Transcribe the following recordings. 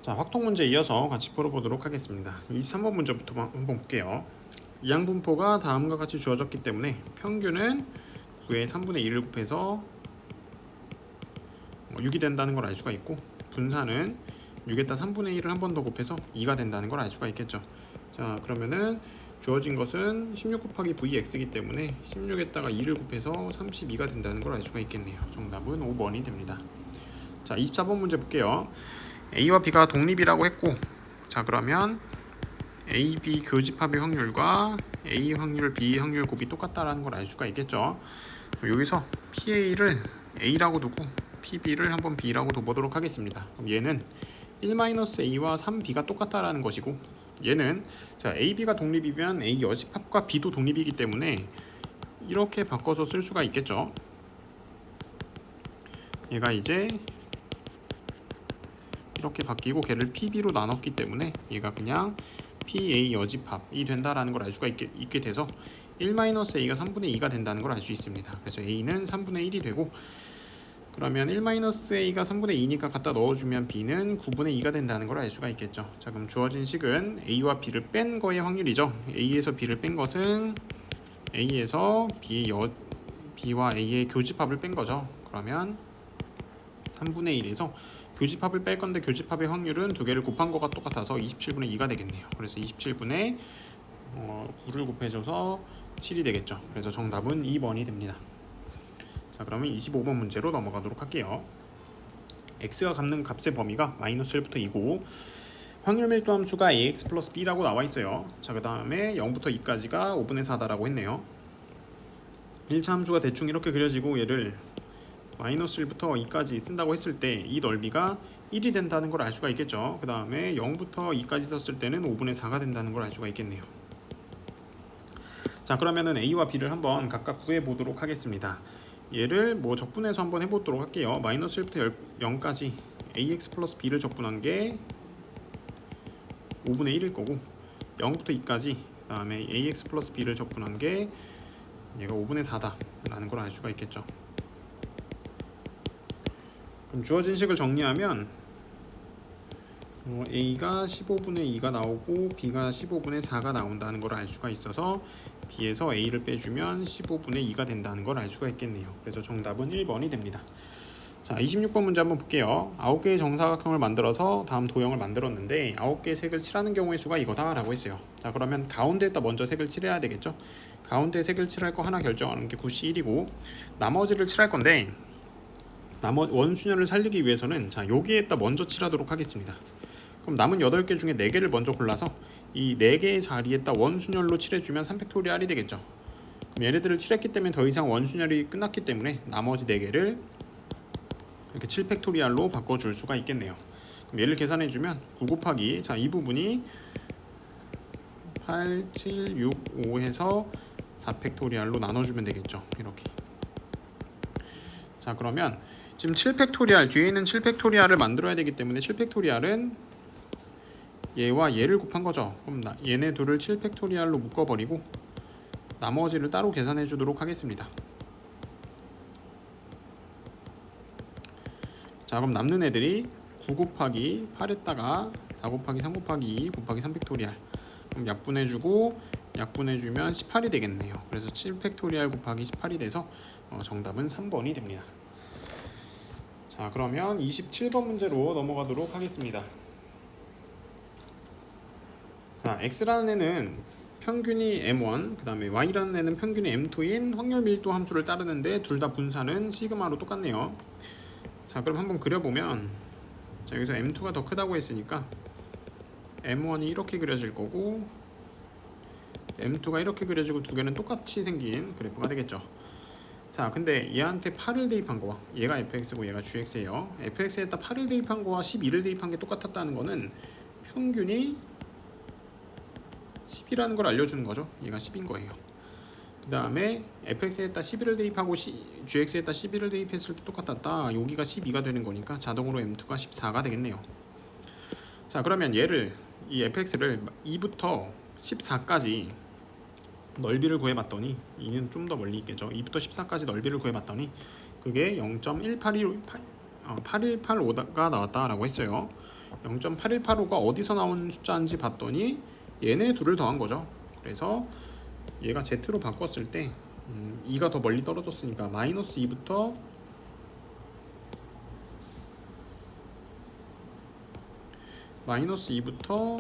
자, 확통 문제 이어서 같이 풀어보도록 하겠습니다. 23번 문제부터 한번 볼게요. 이항분포가 다음과 같이 주어졌기 때문에 평균은 9의 3분의 1을 곱해서 6이 된다는 걸 알 수가 있고, 분산은 6에다 3분의 1을 한 번 더 곱해서 2가 된다는 걸 알 수가 있겠죠. 자, 그러면은 주어진 것은 16 곱하기 vx이기 때문에 16에다가 2를 곱해서 32가 된다는 걸 알 수가 있겠네요. 정답은 5번이 됩니다. 자, 24번 문제 볼게요. A와 B가 독립이라고 했고, 자, 그러면 A, B 교집합의 확률과 A 확률, B 확률 곱이 똑같다라는 걸 알 수가 있겠죠. 여기서 PA를 A라고 두고 PB를 한번 B라고 둬보도록 하겠습니다. 그럼 얘는 1-A와 3B가 똑같다라는 것이고, 얘는 자, A, B가 독립이면 A 여집합과 B도 독립이기 때문에 이렇게 바꿔서 쓸 수가 있겠죠. 얘가 이제 이렇게 바뀌고 걔를 PB로 나눴기 때문에 얘가 그냥 PA 여집합이 된다라는 걸 알 수가 있게 돼서 1-A가 3분의 2가 된다는 걸 알 수 있습니다. 그래서 A는 3분의 1이 되고, 그러면 1-A가 3분의 2니까 갖다 넣어주면 B는 9분의 2가 된다는 걸 알 수가 있겠죠. 자, 그럼 주어진 식은 A와 B를 뺀 거의 확률이죠. A에서 B를 뺀 것은 A에서 B와 A의 교집합을 뺀 거죠. 그러면 3분의 1에서 교집합을 뺄 건데 교집합의 확률은 두 개를 곱한 거가 똑같아서 27분의 2가 되겠네요. 그래서 27분의 9를 곱해줘서 7이 되겠죠. 그래서 정답은 2번이 됩니다. 자, 그러면 25번 문제로 넘어가도록 할게요. x가 갖는 값의 범위가 -1부터 2고 확률 밀도 함수가 ax 플러스 b라고 나와 있어요. 자, 그 다음에 0부터 2까지가 5분의 4다라고 했네요. 1차 함수가 대충 이렇게 그려지고 얘를 -1부터 2까지 쓴다고 했을 때 이 넓이가 1이 된다는 걸 알 수가 있겠죠. 그 다음에 0부터 2까지 썼을 때는 5분의 4가 된다는 걸 알 수가 있겠네요. 자, 그러면은 A와 B를 한번 각각 구해 보도록 하겠습니다. 얘를 뭐 적분해서 한번 해보도록 할게요. -1부터 0까지 ax 플러스 b를 적분한 게 5분의 1일 거고, 0부터 2까지 그 다음에 ax 플러스 b를 적분한 게 얘가 5분의 4다 라는 걸 알 수가 있겠죠. 그럼 주어진 식을 정리하면 A가 15분의 2가 나오고 B가 15분의 4가 나온다는 걸 알 수가 있어서 B에서 A를 빼주면 15분의 2가 된다는 걸 알 수가 있겠네요. 그래서 정답은 1번이 됩니다. 자, 26번 문제 한번 볼게요. 9개의 정사각형을 만들어서 다음 도형을 만들었는데 9개의 색을 칠하는 경우의 수가 이거다 라고 했어요. 자, 그러면 가운데에다 먼저 색을 칠해야 되겠죠. 가운데 색을 칠할 거 하나 결정하는 게 굿이 1이고, 나머지를 칠할 건데 원순열을 살리기 위해서는 자, 여기에다 먼저 칠하도록 하겠습니다. 그럼 남은 8개 중에 4개를 먼저 골라서 이 4개의 자리에다 원순열로 칠해주면 3팩토리얼이 되겠죠. 그럼 얘네들을 칠했기 때문에 더 이상 원순열이 끝났기 때문에 나머지 4개를 이렇게 7팩토리얼로 바꿔줄 수가 있겠네요. 그럼 얘를 계산해주면 9 곱하기 자, 이 부분이 8, 7, 6, 5 해서 4팩토리얼로 나눠주면 되겠죠. 이렇게. 자, 그러면 지금 7팩토리얼 뒤에 있는 7팩토리얼을 만들어야 되기 때문에 7팩토리얼은 얘와 얘를 곱한 거죠. 그럼 얘네 둘을 7팩토리얼로 묶어버리고 나머지를 따로 계산해 주도록 하겠습니다. 자, 그럼 남는 애들이 9 곱하기 8에다가 4 곱하기 3 곱하기 2 곱하기 3팩토리얼, 그럼 약분해주고 약분해주면 18이 되겠네요. 그래서 7팩토리얼 곱하기 18이 돼서 정답은 3번이 됩니다. 자, 그러면 27번 문제로 넘어가도록 하겠습니다. 자, x라는 애는 평균이 m1, 그 다음에 y라는 애는 평균이 m2인 확률 밀도 함수를 따르는데 둘 다 분산은 시그마로 똑같네요. 자, 그럼 한번 그려보면, 자, 여기서 m2가 더 크다고 했으니까 m1이 이렇게 그려질 거고 m2가 이렇게 그려지고 두 개는 똑같이 생긴 그래프가 되겠죠. 자, 근데 얘한테 8을 대입한 거와 얘가 fx고 얘가 gx예요. fx에다 8을 대입한 거와 12를 대입한 게 똑같았다는 거는 평균이 10이라는 걸 알려주는 거죠. 얘가 10인 거예요. 그 다음에 fx에다 11을 대입하고 gx에다 11을 대입했을 때 똑같았다. 여기가 12가 되는 거니까 자동으로 m2가 14가 되겠네요. 자, 그러면 얘를 이 fx를 2부터 14까지 넓이를 구해봤더니, 2는 좀 더 멀리 있겠죠. 2부터 14까지 넓이를 구해봤더니 그게 0.8185가 나왔다라고 했어요. 0.8185가 어디서 나온 숫자인지 봤더니 얘네 둘을 더한 거죠. 그래서 얘가 Z로 바꿨을 때 2가 더 멀리 떨어졌으니까 마이너스 2부터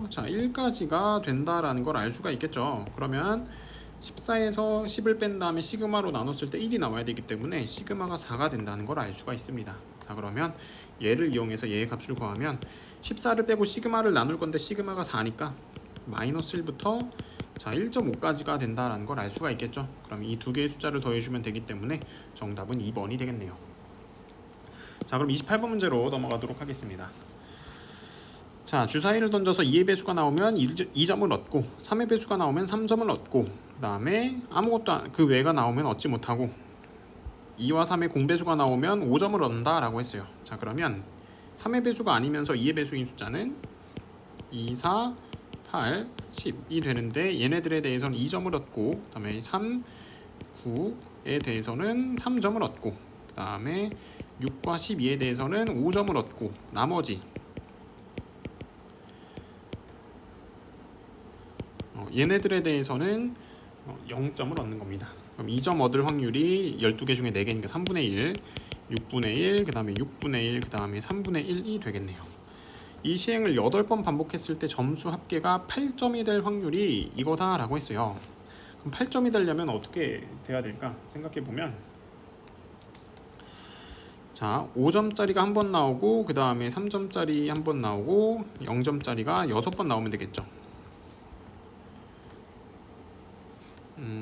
자 1까지가 된다라는 걸 알 수가 있겠죠. 그러면 14에서 10을 뺀 다음에 시그마로 나눴을 때 1이 나와야 되기 때문에 시그마가 4가 된다는 걸 알 수가 있습니다. 자 그러면 얘를 이용해서 얘의 값을 구하면 14를 빼고 시그마를 나눌 건데 시그마가 4니까 마이너스 1부터 자 1.5까지가 된다라는 걸 알 수가 있겠죠. 그럼 이 두 개의 숫자를 더해주면 되기 때문에 정답은 2번이 되겠네요. 자 그럼 28번 문제로 넘어가도록 하겠습니다. 자 주사위를 던져서 2의 배수가 나오면 2점을 얻고 3의 배수가 나오면 3점을 얻고 그 다음에 아무것도 그 외가 나오면 얻지 못하고 2와 3의 공배수가 나오면 5점을 얻는다 라고 했어요. 자 그러면 3의 배수가 아니면서 2의 배수인 숫자는 2, 4, 8, 10이 되는데 얘네들에 대해서는 2점을 얻고 그 다음에 3, 9에 대해서는 3점을 얻고 그 다음에 6과 12에 대해서는 5점을 얻고 나머지 얘네들에 대해서는 0점을 얻는 겁니다. 그럼 2점 얻을 확률이 12개 중에 4개니까 3분의 1, 6분의 1, 그 다음에 6분의 1, 그 다음에 3분의 1이 되겠네요. 이 시행을 8번 반복했을 때 점수 합계가 8점이 될 확률이 이거다 라고 했어요. 그럼 8점이 되려면 어떻게 돼야 될까 생각해보면 자 5점짜리가 한 번 나오고 그 다음에 3점짜리 한 번 나오고 0점짜리가 6번 나오면 되겠죠.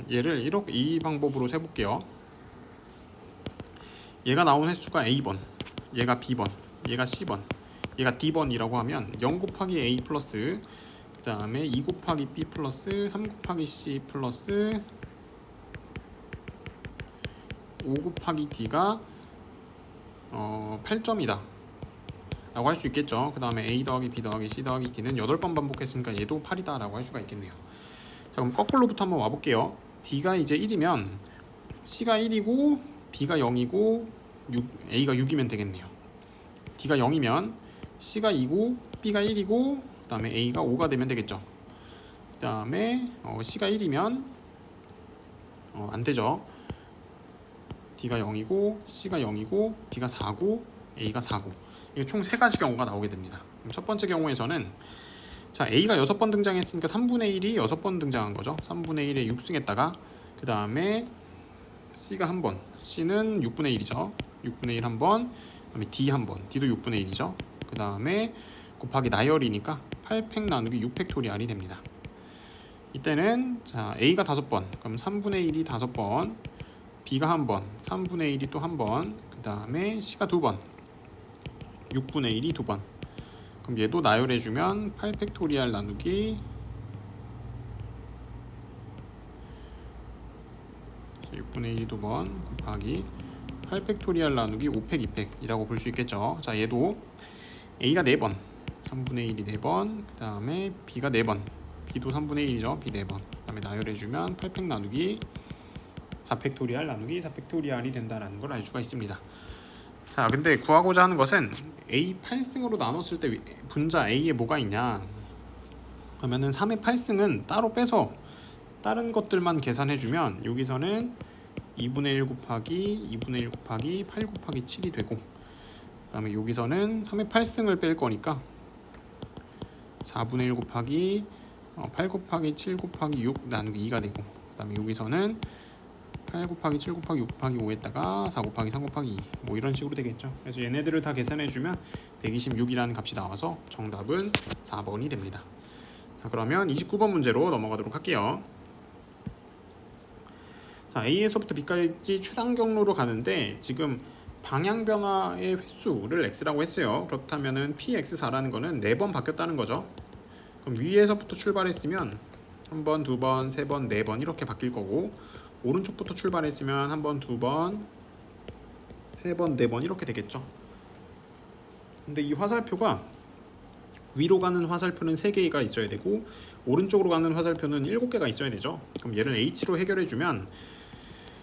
얘를 이렇게 이 방법으로 세볼게요. 얘가 나온 횟수가 A번, 얘가 B번, 얘가 C번, 얘가 D번이라고 하면 0 곱하기 A 플러스 그 다음에 2 곱하기 B 플러스 3 곱하기 C 플러스 5 곱하기 D가 8점이다 라고 할 수 있겠죠. 그 다음에 A 더하기 B 더하기 C 더하기 D는 8번 반복했으니까 얘도 8이다 라고 할 수가 있겠네요. 자 그럼 거꾸로부터 한번 와볼게요. D가 이제 1이면 C가 1이고 B가 0이고 A가 6이면 되겠네요. D가 0이면 C가 2고 B가 1이고 그 다음에 A가 5가 되면 되겠죠. 그 다음에 C가 1이면 안되죠. D가 0이고 C가 0이고 B가 4고 A가 4고 이게 총 3가지 경우가 나오게 됩니다. 그럼 첫 번째 경우에서는 자 A가 6번 등장했으니까 3분의 1이 6번 등장한 거죠. 3분의 1에 6승했다가 그 다음에 C가 한 번, C는 6분의 1이죠. 6분의 1 한 번, 그 다음에 D 한 번, D도 6분의 1이죠. 그 다음에 곱하기 나열이니까 8팩 나누기 6팩토리알이 됩니다. 이때는 자 A가 5번, 그럼 3분의 1이 5번, B가 한 번, 3분의 1이 또 한 번, 그 다음에 C가 2번, 6분의 1이 2번. 그럼 얘도 나열해주면 8팩토리알 나누기 6분의 1이 2번 곱하기 8팩토리알 나누기 5팩 2팩이라고 볼 수 있겠죠. 자 얘도 A가 4번, 3분의 1이 4번, 그 다음에 B가 4번, B도 3분의 1이죠. B 4번. 그 다음에 나열해주면 8팩 나누기 4팩토리알 나누기 4팩토리알이 된다는 걸 알 수가 있습니다. 자 근데 구하고자 하는 것은 A 8승으로 나눴을 때 분자 A에 뭐가 있냐 그러면은 3의 8승은 따로 빼서 다른 것들만 계산해주면 여기서는 2분의 1 곱하기 2분의 1 곱하기 8 곱하기 7이 되고 그 다음에 여기서는 3의 8승을 뺄 거니까 4분의 1 곱하기 8 곱하기 7 곱하기 6 나누기 2가 되고 그 다음에 여기서는 8 곱하기 7 곱하기 6 곱하기 5에다가 4 곱하기 3 곱하기 2 뭐 이런 식으로 되겠죠. 그래서 얘네들을 다 계산해주면 126이라는 값이 나와서 정답은 4번이 됩니다. 자 그러면 29번 문제로 넘어가도록 할게요. 자 A에서부터 B까지 최단 경로로 가는데 지금 방향 변화의 횟수를 x라고 했어요. 그렇다면은 px4라는 거는 4번 바뀌었다는 거죠. 그럼 위에서부터 출발했으면 1번, 2번, 3번, 4번 이렇게 바뀔 거고 오른쪽부터 출발했으면 1번, 2번, 3번, 4번 이렇게 되겠죠. 근데 이 화살표가 위로 가는 화살표는 3개가 있어야 되고 오른쪽으로 가는 화살표는 7개가 있어야 되죠. 그럼 얘를 h로 해결해주면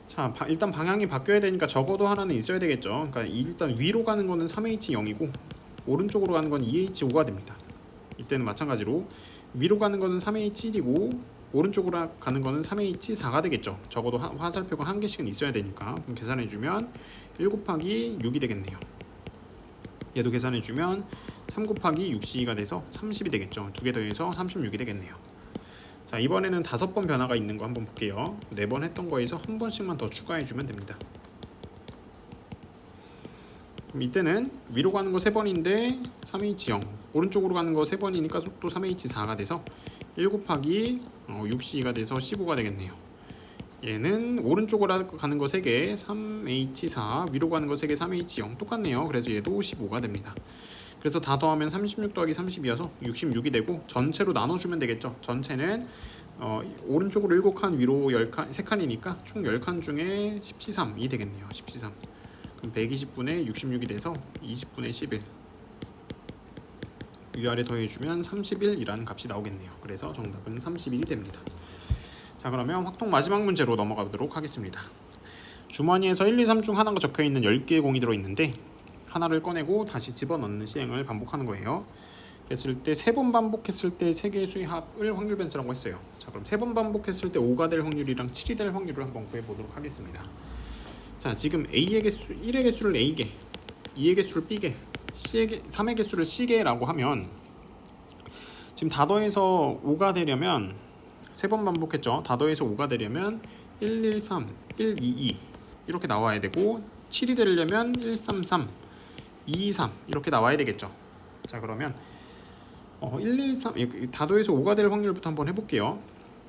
자 일단 방향이 바뀌어야 되니까 적어도 하나는 있어야 되겠죠. 그러니까 일단 위로 가는 거는 3h0이고 오른쪽으로 가는 건 2H5가 됩니다. 이때는 마찬가지로 위로 가는 거는 3H1이고 오른쪽으로 가는 거는 3H4가 되겠죠. 적어도 화살표가 한 개씩은 있어야 되니까. 그럼 계산해주면 1 곱하기 6이 되겠네요. 얘도 계산해주면 3 곱하기 6C가 돼서 30이 되겠죠. 두 개 더해서 36이 되겠네요. 자, 이번에는 5번 변화가 있는 거 한번 볼게요. 4번 했던 거에서 한 번씩만 더 추가해주면 됩니다. 그럼 이때는 위로 가는 거 3번인데 3H0, 오른쪽으로 가는 거 3번이니까 또 3H4가 돼서 1 곱하기 6C가 돼서 15가 되겠네요. 얘는 오른쪽으로 가는 거 3개 3H4, 위로 가는 거 3개 3H0 똑같네요. 그래서 얘도 15가 됩니다. 그래서 다 더하면 36 더하기 30이어서 66이 되고 전체로 나눠주면 되겠죠. 전체는 오른쪽으로 7칸, 위로 10칸, 3칸이니까 총 10칸 중에 10C3이 되겠네요. 10C3. 그럼 120분의 66이 돼서 20분의 11. 위아래 더해주면 31이라는 값이 나오겠네요. 그래서 정답은 31이 됩니다. 자, 그러면 확통 마지막 문제로 넘어가도록 하겠습니다. 주머니에서 1, 2, 3 중 하나가 적혀있는 10개의 공이 들어있는데 하나를 꺼내고 다시 집어넣는 시행을 반복하는 거예요. 그랬을 때 3번 반복했을 때 3개의 수의 합을 확률 변수라고 했어요. 자, 그럼 3번 반복했을 때 5가 될 확률이랑 7이 될 확률을 한번 구해보도록 하겠습니다. 자, 지금 A의 개수, 1의 개수를 A개, 2의 개수를 B개, 3의 개수를 C개라고 하면 지금 다 더해서 5가 되려면 3번 반복했죠. 다 더해서 5가 되려면 1, 1, 3, 1, 2, 2 이렇게 나와야 되고 7이 되려면 1, 3, 3, 2, 3 이렇게 나와야 되겠죠. 자, 그러면 1, 2, 3 다 더해서 5가 될 확률부터 한번 해볼게요.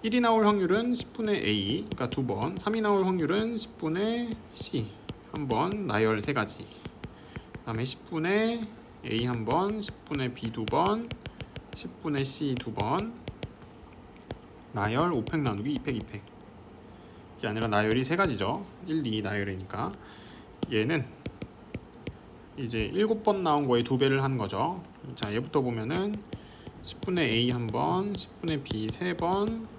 1이 나올 확률은 10분의 A, 그러니까 2번. 3이 나올 확률은 10분의 C, 한번 나열 3가지. 그 다음에 10분의 A 한번, 10분의 B 2번, 10분의 C 2번. 나열 5팩 나누기 2팩 2팩. 이게 아니라 나열이 3가지죠. 1, 2 나열이니까. 얘는 이제 7번 나온 거에 2배를 하는 거죠. 자, 얘부터 보면은 10분의 A 한번, 10분의 B 3번,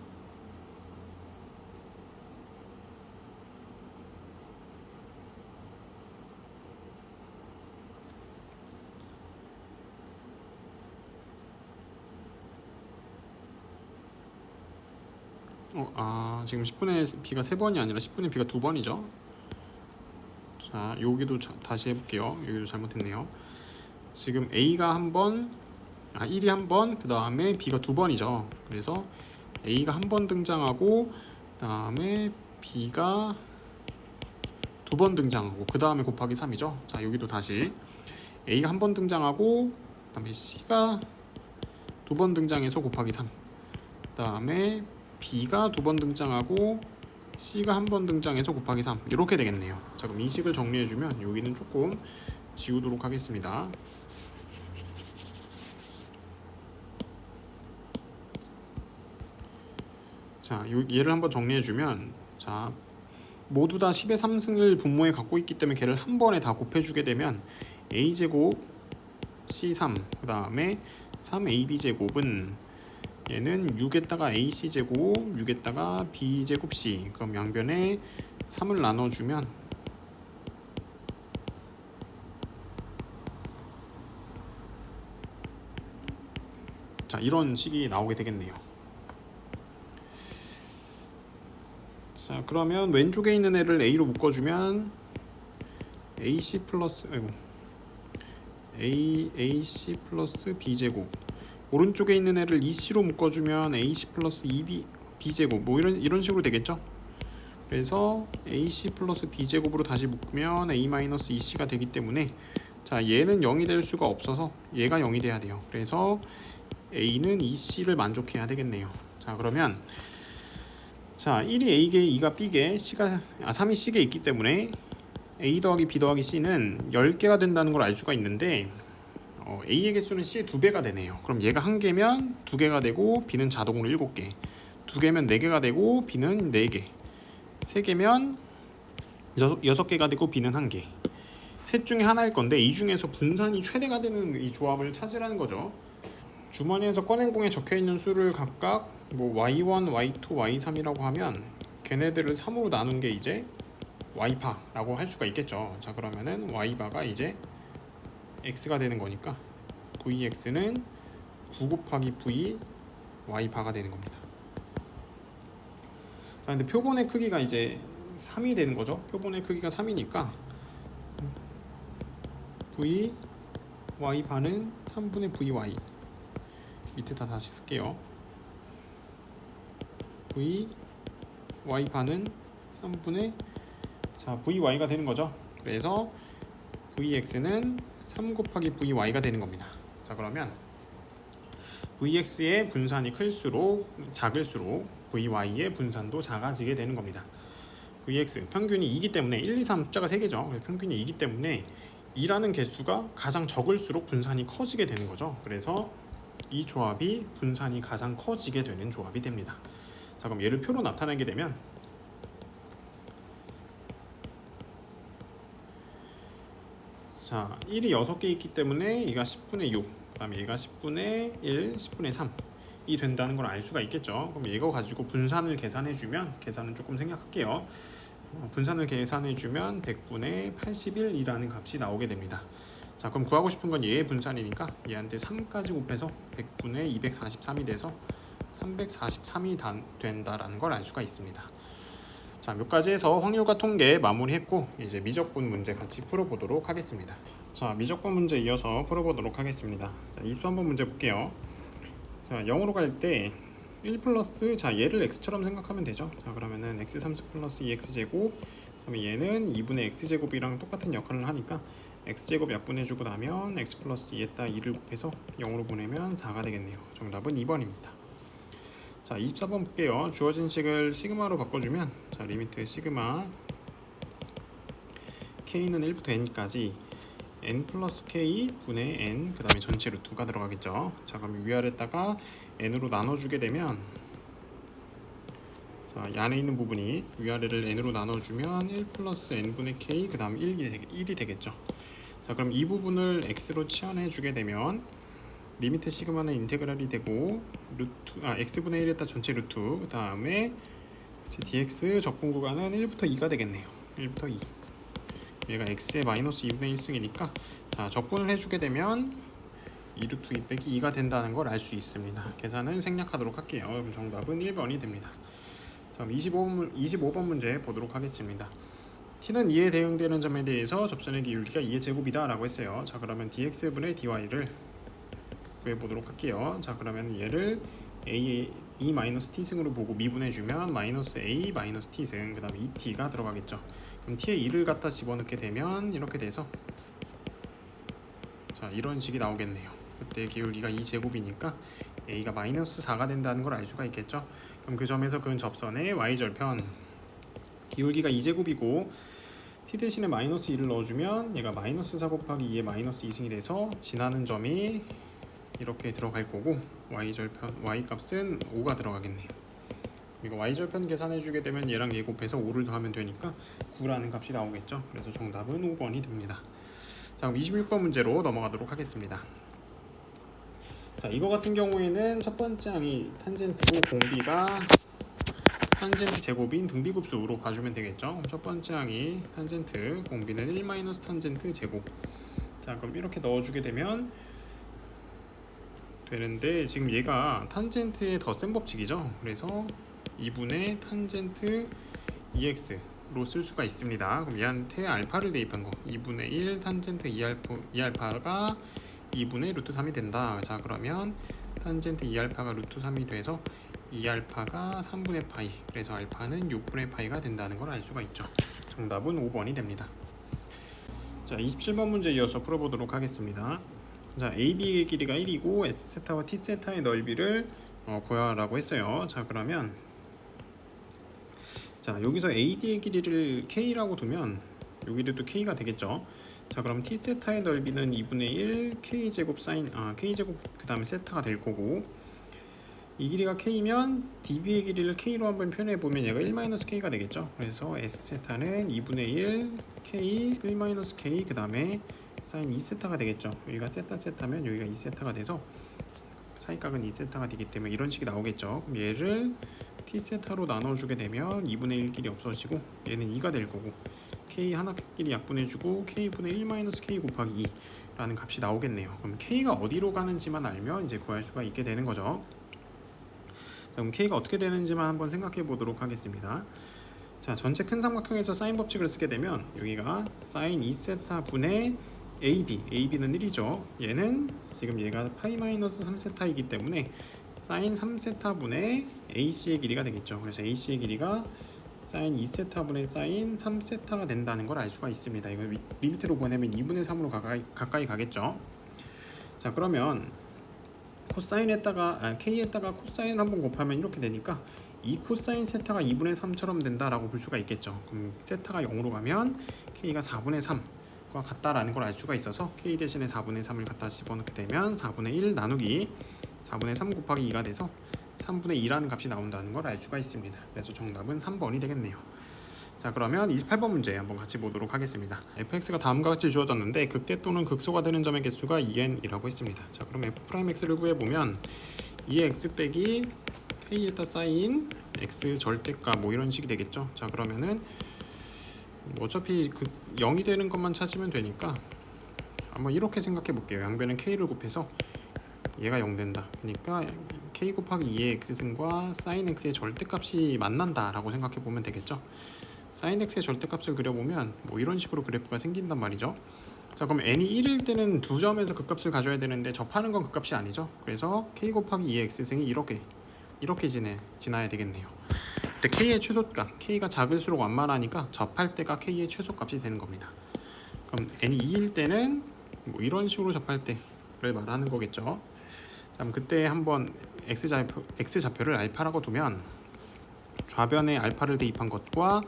지금 10분의 B가 3번이 아니라 10분의 B가 2번이죠. 자, 여기도 다시 해볼게요. 여기도 잘못했네요. 지금 A가 한 번, 1이 한 번, 그 다음에 B가 2번이죠. 그래서 A가 한 번 등장하고, 그 다음에 B가 2번 등장하고, 그 다음에 곱하기 3이죠. 자, 여기도 다시 A가 한 번 등장하고, 그 다음에 C가 2번 등장해서 곱하기 3, 그 다음에 B가 2번 등장하고 C가 한 번 등장해서 곱하기 3 이렇게 되겠네요. 자, 그럼 이 식을 정리해주면 여기는 조금 지우도록 하겠습니다. 자, 얘를 한번 정리해주면, 자, 모두 다 10의 3승을 분모에 갖고 있기 때문에 걔를 한 번에 다 곱해주게 되면 A제곱 C3 그 다음에 3AB제곱은 얘는 6에다가 AC제곱, 6에다가 B제곱 C. 그럼 양변에 3을 나눠주면 자, 이런 식이 나오게 되겠네요. 자, 그러면 왼쪽에 있는 애를 A로 묶어주면 AC 플러스 AC 플러스 B제곱, 오른쪽에 있는 애를 EC로 묶어주면 AC 플러스 2B B제곱, 뭐 이런 식으로 되겠죠. 그래서 AC 플러스 B제곱으로 다시 묶으면 A 마이너스 EC가 되기 때문에, 자, 얘는 0이 될 수가 없어서 얘가 0이 돼야 돼요. 그래서 A는 EC를 만족해야 되겠네요. 자, 그러면 자, 1이 A개, 2가 B개, 3이 C개 있기 때문에 A 더하기 B 더하기 C는 10개가 된다는 걸 알 수가 있는데, A의 개수는 C의 2배가 되네요. 그럼 얘가 1개면 2개가 되고 B는 자동으로 7개, 2개면 4개가 되고 B는 4개, 3개면 6개가 되고 B는 1개. 셋 중에 하나일 건데 이 중에서 분산이 최대가 되는 이 조합을 찾으라는 거죠. 주머니에서 꺼낸 공에 적혀있는 수를 각각 뭐 y1, y2, y3이라고 하면 걔네들을 3으로 나눈 게 이제 y파라고 할 수가 있겠죠. 자, 그러면은 y바가 이제 x가 되는 거니까 vx는 9 곱하기 v y바가 되는 겁니다. 자, 근데 표본의 크기가 이제 3이 되는 거죠. 표본의 크기가 3이니까 v y바는 3분의 vy, 밑에다 다시 쓸게요. v y바는 3분의 vy가 되는 거죠. 그래서 vx는 3 곱하기 vy가 되는 겁니다. 자, 그러면 vx의 분산이 작을수록 vy의 분산도 작아지게 되는 겁니다. vx 평균이 2기 때문에 1, 2, 3 숫자가 3개죠. 평균이 2기 때문에 2라는 개수가 가장 적을수록 분산이 커지게 되는 거죠. 그래서 이 조합이 분산이 가장 커지게 되는 조합이 됩니다. 자, 그럼 얘를 표로 나타내게 되면 자, 1이 6개 있기 때문에 얘가 10분의 6, 그 다음에 얘가 10분의 1, 10분의 3이 된다는 걸 알 수가 있겠죠. 그럼 이거 가지고 분산을 계산해주면, 계산은 조금 생략할게요. 분산을 계산해주면 100분의 81이라는 값이 나오게 됩니다. 자, 그럼 구하고 싶은 건 얘의 분산이니까 얘한테 3까지 곱해서 100분의 243이 돼서 343이 된다라는 걸 알 수가 있습니다. 자, 몇 가지 해서 확률과 통계 마무리했고 이제 미적분 문제 같이 풀어보도록 하겠습니다. 자, 미적분 문제 이어서 풀어보도록 하겠습니다. 자, 23번 문제 볼게요. 자, 0으로 갈 때 1 플러스, 자, 얘를 x처럼 생각하면 되죠. 자, 그러면은 x3 플러스 2x제곱, 그러면 얘는 2분의 x제곱이랑 똑같은 역할을 하니까 x제곱 약분해주고 나면 x 플러스 2에다 2를 곱해서 0으로 보내면 4가 되겠네요. 정답은 2번입니다. 자, 24번 볼게요. 주어진 식을 시그마로 바꿔주면, 자, 리미트 시그마 k는 1부터 n까지 n 플러스 k 분의 n, 그 다음에 전체 루트가 들어가겠죠. 자, 그럼 위아래다가 n으로 나눠주게 되면, 자, 이 안에 있는 부분이 위아래를 n으로 나눠주면 1 플러스 n분의 k, 그 다음 1이 되겠죠. 자, 그럼 이 부분을 x로 치환해주게 되면 리미트 시그마는 인테그랄이 되고 x분의 1에다 전체 루트, 그 다음에 dx 적분 구간은 1부터 2가 되겠네요. 1부터 2, 얘가 x의 마이너스 2분의 1승이니까 자, 적분을 해주게 되면 2루트 2 빼기 2가 된다는 걸 알 수 있습니다. 계산은 생략하도록 할게요. 그럼 정답은 1번이 됩니다. 자, 그럼 25번 문제 보도록 하겠습니다. t는 2에 대응되는 점에 대해서 접선의 기울기가 2의 제곱이다 라고 했어요. 자, 그러면 dx분의 dy를 구해보도록 할게요. 자, 그러면 얘를 e-t승으로 보고 미분해주면 마이너스 a 마이너스 t승, 그 다음에 2t가 들어가겠죠. 그럼 t에 2를 갖다 집어넣게 되면 이렇게 돼서, 자, 이런 식이 나오겠네요. 그때 기울기가 2제곱이니까 a가 마이너스 4가 된다는 걸 알 수가 있겠죠. 그럼 그 점에서 그은 접선의 y절편, 기울기가 2제곱이고 t 대신에 마이너스 2를 넣어주면 얘가 마이너스 4 곱하기 2의 마이너스 2승이 돼서 지나는 점이 이렇게 들어갈 거고, y절편 y값은 5가 들어가겠네요. 이거 y절편 계산해주게 되면 얘랑 얘 곱해서 5를 더하면 되니까 9라는 값이 나오겠죠. 그래서 정답은 5번이 됩니다. 자, 그럼 26번 문제로 넘어가도록 하겠습니다. 자, 이거 같은 경우에는 첫 번째 항이 탄젠트고 공비가 탄젠트 제곱인 등비급수로 봐주면 되겠죠. 첫 번째 항이 탄젠트, 공비는 1 탄젠트 제곱. 자, 그럼 이렇게 넣어주게 되면 되는데, 지금 얘가 탄젠트의 더 센 법칙이죠. 그래서 2분의 탄젠트 2x로 쓸 수가 있습니다. 그럼 얘한테 알파를 대입한 거, 2분의 1 탄젠트 2알파가 2분의 루트 3이 된다. 자, 그러면 탄젠트 2알파가 루트 3이 돼서 2알파가 3분의 파이, 그래서 알파는 6분의 파이가 된다는 걸 알 수가 있죠. 정답은 5번이 됩니다. 자, 27번 문제 이어서 풀어보도록 하겠습니다. 자, AB의 길이가 1이고 S세타와 T세타의 넓이를 구하라고 했어요. 자, 그러면 자, 여기서 AD의 길이를 K라고 두면 여기도 K가 되겠죠. 자, 그럼 T세타의 넓이는 2분의 1 K제곱 사인 K제곱 그 다음에 세타가 될 거고, 이 길이가 K면 DB의 길이를 K로 한번 표현해보면 얘가 1-K가 되겠죠. 그래서 S세타는 2분의 1 K 1-K 그 다음에 사인 2세타가 되겠죠. 여기가 세타면 여기가 2세타가 돼서 사이각은 2세타가 되기 때문에 이런 식이 나오겠죠. 그럼 얘를 t세타로 나눠주게 되면 2분의 1 길이 없어지고 얘는 2가 될 거고, k 하나끼리 약분해주고 k분의 1-k 곱하기 2, 라는 값이 나오겠네요. 그럼 k가 어디로 가는지만 알면 이제 구할 수가 있게 되는 거죠. 그럼 k가 어떻게 되는지만 한번 생각해 보도록 하겠습니다. 자, 전체 큰 삼각형에서 사인 법칙을 쓰게 되면 여기가 사인 2세타 분의 AB는 1이죠. 얘는 지금 얘가 파이 마이너스 3세타이기 때문에 사인 3세타 분의 AC의 길이가 되겠죠. 그래서 AC의 길이가 사인 2세타 분의 사인 3세타가 된다는 걸 알 수가 있습니다. 이거 리미트로 보내면 2분의 3으로 가까이 가겠죠. 자, 그러면 코사인에다가 k에다가 코사인 한번 곱하면 이렇게 되니까 이 코사인 세타가 2분의 3처럼 된다라고 볼 수가 있겠죠. 그럼 세타가 0으로 가면 k가 4분의 3과 같다라는 걸 알 수가 있어서 k 대신에 4분의 3을 갖다 집어넣게 되면 4분의 1 나누기 4분의 3 곱하기 2가 돼서 3분의 2라는 값이 나온다는 걸 알 수가 있습니다. 그래서 정답은 3번이 되겠네요. 자, 그러면 28번 문제 한번 같이 보도록 하겠습니다. fx가 다음과 같이 주어졌는데 극대 또는 극소가 되는 점의 개수가 2n이라고 했습니다. 자, 그럼 f'x를 구해보면 2x 빼기 k에다 사인 x 절대값 뭐 이런 식이 되겠죠. 자, 그러면은 어차피 그 0이 되는 것만 찾으면 되니까 한번 이렇게 생각해 볼게요. 양변은 k를 곱해서 얘가 0 된다. 그러니까 k 곱하기 2의 x승과 sin x의 절대값이 만난다 라고 생각해 보면 되겠죠. sin x의 절대값을 그려보면 뭐 이런 식으로 그래프가 생긴단 말이죠. 자, 그럼 n이 1일 때는 두 점에서 그 값을 가져야 되는데 접하는 건 그 값이 아니죠. 그래서 k 곱하기 2의 x승이 이렇게 지나야 되겠네요. 근데 k의 최소값, k가 작을수록 완만하니까 접할 때가 k의 최소값이 되는 겁니다. 그럼 n이 2일 때는 뭐 이런 식으로 접할 때를 말하는 거겠죠. 그럼 그때 한번 x좌표를 알파라고 두면 좌변에 알파를 대입한 것과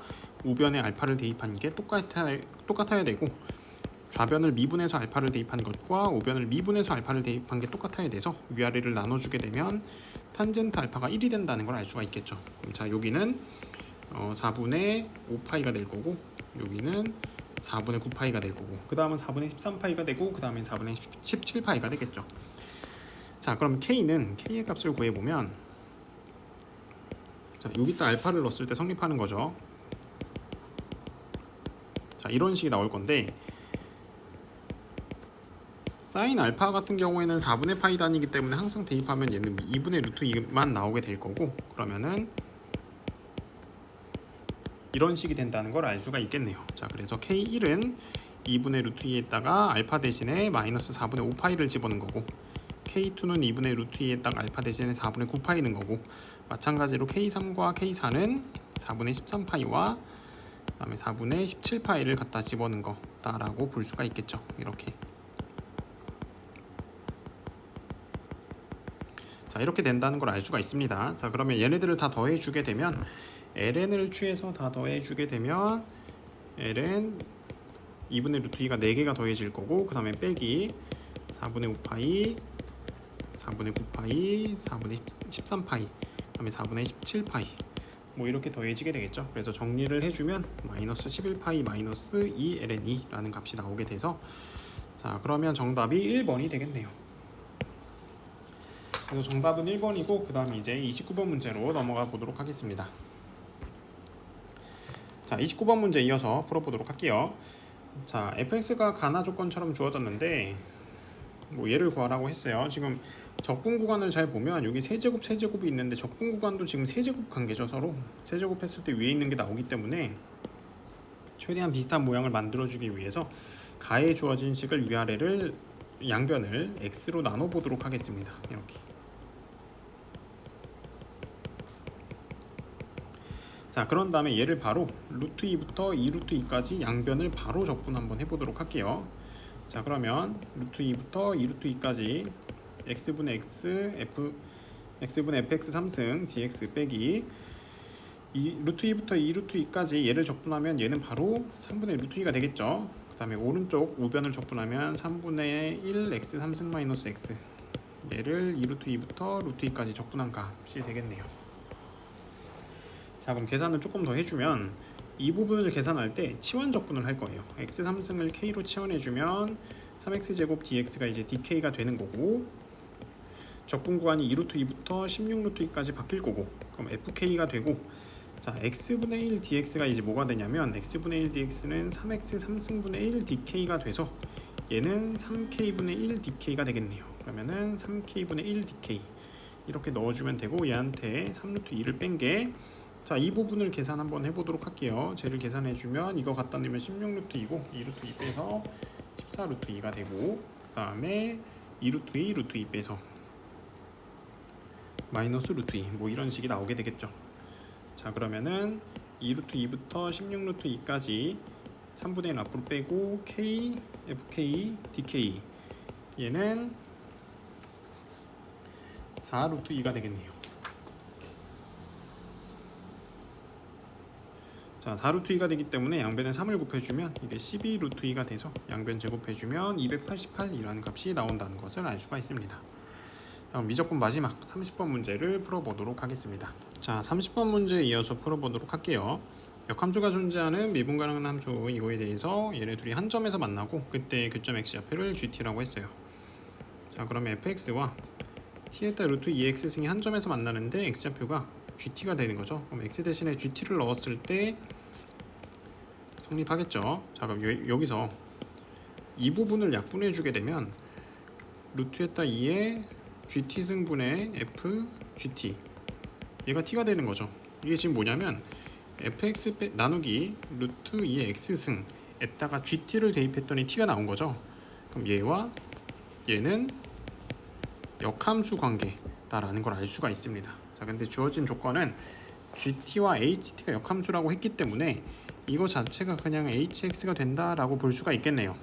우변에 알파를 대입한 게 똑같아야 되고 좌변을 미분해서 알파를 대입한 것과 우변을 미분해서 알파를 대입한 게 똑같아야 돼서 위아래를 나눠주게 되면 탄젠트 알파가 1이 된다는 걸 알 수가 있겠죠. 자, 여기는 4분의 5파이가 될 거고 여기는 4분의 9파이가 될 거고 그 다음은 4분의 13파이가 되고 그 다음엔 4분의 17파이가 되겠죠. 자, 그럼 k는 k의 값을 구해보면 자, 여기다 알파를 넣었을 때 성립하는 거죠. 자, 이런 식이 나올 건데 사인 알파 같은 경우에는 4분의 파이 단위이기 때문에 항상 대입하면 얘는 2분의 루트 2만 나오게 될 거고 그러면은 이런 식이 된다는 걸 알 수가 있겠네요. 자, 그래서 K1은 2분의 루트 2에다가 알파 대신에 마이너스 4분의 5파이를 집어넣은 거고 K2는 2분의 루트 2에다가 알파 대신에 4분의 9파이 넣은 거고 마찬가지로 K3과 K4는 4분의 13파이와 그 다음에 4분의 17파이를 갖다 집어넣은 거다라고 볼 수가 있겠죠. 이렇게. 자, 이렇게 된다는 걸 알 수가 있습니다. 자, 그러면 얘네들을 다 더해주게 되면 ln을 취해서 다 더해주게 되면 ln 2분의 루트 2가 4개가 더해질 거고 그 다음에 빼기 4분의 5파이 4분의 9파이 4분의 13파이 그 다음에 4분의 17파이 뭐 이렇게 더해지게 되겠죠. 그래서 정리를 해주면 마이너스 11파이 마이너스 2ln2 라는 값이 나오게 돼서 자, 그러면 정답이 1번이 되겠네요. 그래서 정답은 1번이고 그 다음에 이제 29번 문제로 넘어가 보도록 하겠습니다. 자, 29번 문제 이어서 풀어보도록 할게요. 자, fx가 가나 조건처럼 주어졌는데 뭐 얘를 구하라고 했어요. 지금 적분 구간을 잘 보면 여기 세제곱이 있는데 적분 구간도 지금 세제곱 관계죠. 서로 세제곱 했을 때 위에 있는 게 나오기 때문에 최대한 비슷한 모양을 만들어주기 위해서 가에 주어진 식을 위아래를 양변을 x로 나눠보도록 하겠습니다. 이렇게. 자, 그런 다음에 얘를 바로 루트 2부터 2루트 2까지 양변을 바로 적분 한번 해보도록 할게요. 자, 그러면 루트 2부터 2루트 2까지 x분의 x x분의 fx 3승 dx 빼기 루트 2부터 2루트 2까지 얘를 적분하면 얘는 바로 3분의 루트 2가 되겠죠. 그 다음에 오른쪽 우변을 적분하면 3분의 1 x 3승 마이너스 x 얘를 2루트 2부터 루트 2까지 적분한 값이 되겠네요. 자, 그럼 계산을 조금 더 해주면 이 부분을 계산할 때 치환 적분을 할 거예요. x 3승을 k로 치환해주면 3x제곱 dx가 이제 dk가 되는 거고 적분 구간이 2루트 2부터 16루트 2까지 바뀔 거고 그럼 fk가 되고 자, x분의 1 dx가 이제 뭐가 되냐면 x분의 1 dx는 3x 3승분의 1 dk가 돼서 얘는 3k분의 1 dk가 되겠네요. 그러면은 3k분의 1 dk 이렇게 넣어주면 되고, 얘한테 3루트 2를 뺀 게, 자, 이 부분을 계산 한번 해보도록 할게요. 쟤를 계산해주면 이거 갖다 내면 16루트 2고 2루트 2 빼서 14루트 2가 되고, 그 다음에 2루트 2 루트 2 빼서 마이너스 루트 2, 뭐 이런 식이 나오게 되겠죠. 자, 그러면은 2루트 2부터 16루트 2까지 3분의 1 앞으로 빼고 k, fk, dk, 얘는 4루트 2가 되겠네요. 자, 4루트 2가 되기 때문에 양변에 3을 곱해주면 이게 12루트 2가 돼서 양변 제곱해주면 288이라는 값이 나온다는 것을 알 수가 있습니다. 다음 미적분 마지막 30번 문제를 풀어보도록 하겠습니다. 자, 30번 문제에 이어서 풀어보도록 할게요. 역함수가 존재하는 미분 가능한 함수 이거에 대해서 얘네 둘이 한 점에서 만나고 그때 교점 x좌표를 gt라고 했어요. 자, 그러면 fx와 t에다 루트 2x승이 한 점에서 만나는데 x좌표가 gt가 되는 거죠. 그럼 x 대신에 gt를 넣었을 때 성립하겠죠. 자, 그럼 여기서 이 부분을 약분해 주게 되면 루트에다 2에 gt 승분의 f gt, 얘가 t가 되는 거죠. 이게 지금 뭐냐면 fx 나누기 루트 2의 x승 에다가 gt를 대입했더니 t가 나온 거죠. 그럼 얘와 얘는 역함수 관계다라는 걸 알 수가 있습니다. 자, 근데 주어진 조건은 gt와 ht가 역함수라고 했기 때문에 이거 자체가 그냥 hx가 된다라고 볼 수가 있겠네요.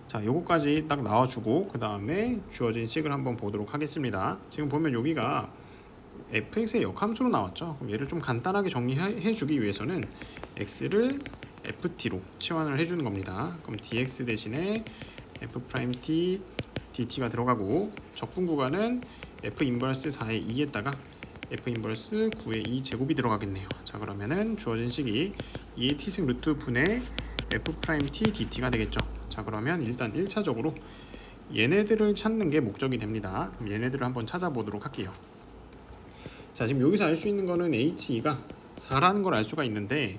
자, 요거까지 딱 나와주고 그 다음에 주어진 식을 한번 보도록 하겠습니다. 지금 보면 여기가 fx의 역함수로 나왔죠. 그럼 얘를 좀 간단하게 정리해주기 위해서는 x를 ft로 치환을 해주는 겁니다. 그럼 dx 대신에 f't dt가 들어가고, 적분 구간은 f 인버스 4의 2에다가 f 인버스 9의 2 제곱이 들어가겠네요. 자, 그러면은 주어진 식이 2의 t승 루트 분의 f't dt가 되겠죠. 자, 그러면 일단 1차적으로 얘네들을 찾는 게 목적이 됩니다. 그럼 얘네들을 한번 찾아보도록 할게요. 자, 지금 여기서 알 수 있는 거는 HE가 4라는 걸 알 수가 있는데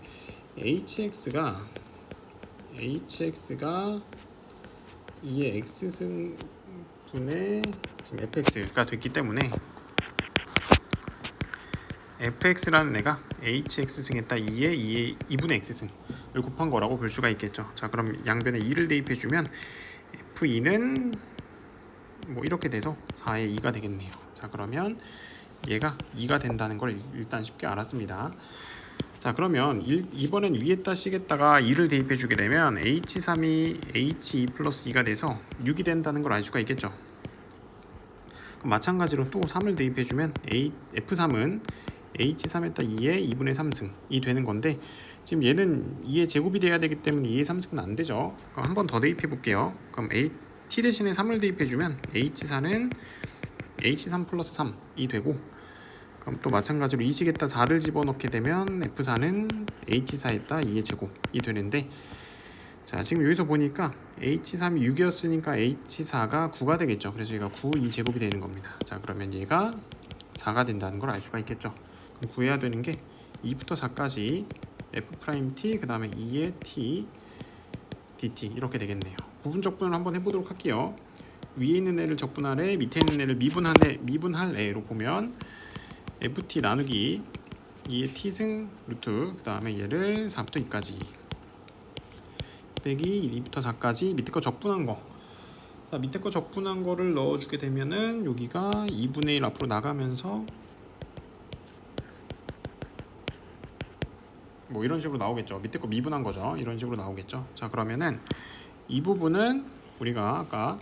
HX가 2의 x승분의 지금 fx가 됐기 때문에 fx라는 애가 hx승에다 2의 2분의 x승을 곱한 거라고 볼 수가 있겠죠. 자, 그럼 양변에 2를 대입해주면 f2는 뭐 이렇게 돼서 4의 2가 되겠네요. 자, 그러면 얘가 2가 된다는 걸 일단 쉽게 알았습니다. 자, 그러면 이번엔 위에다 식에다가 2를 대입해 주게 되면 h3이 h2 플러스 2가 돼서 6이 된다는 걸 알 수가 있겠죠. 그럼 마찬가지로 또 3을 대입해 주면 f3은 h3에다 2의 2분의 3승이 되는 건데, 지금 얘는 2의 제곱이 돼야 되기 때문에 2의 3승은 안 되죠. 그럼 한 번 더 대입해 볼게요. 그럼 t 대신에 3을 대입해 주면 h4는 h3 플러스 3이 되고, 그럼 또 마찬가지로 이 식에다 4를 집어넣게 되면 f4는 h4에다 2의 제곱이 되는데, 자, 지금 여기서 보니까 h3이 6이었으니까 h4가 9가 되겠죠. 그래서 얘가 9, 2제곱이 되는 겁니다. 자, 그러면 얘가 4가 된다는 걸 알 수가 있겠죠. 그럼 구해야 되는 게 2부터 4까지 f't 그 다음에 2의 t dt 이렇게 되겠네요. 부분 적분을 한번 해보도록 할게요. 위에 있는 애를 적분하래, 밑에 있는 애를 미분할 애로 보면 ft 나누기 2의 t승 루트 그 다음에 얘를 4부터 2까지 빼기 2부터 4까지 밑에 거 적분한 거. 자, 밑에 거 적분한 거를 넣어주게 되면은 여기가 2분의 1 앞으로 나가면서 뭐 이런 식으로 나오겠죠. 밑에 거 미분한 거죠. 이런 식으로 나오겠죠. 자, 그러면은 이 부분은 우리가 아까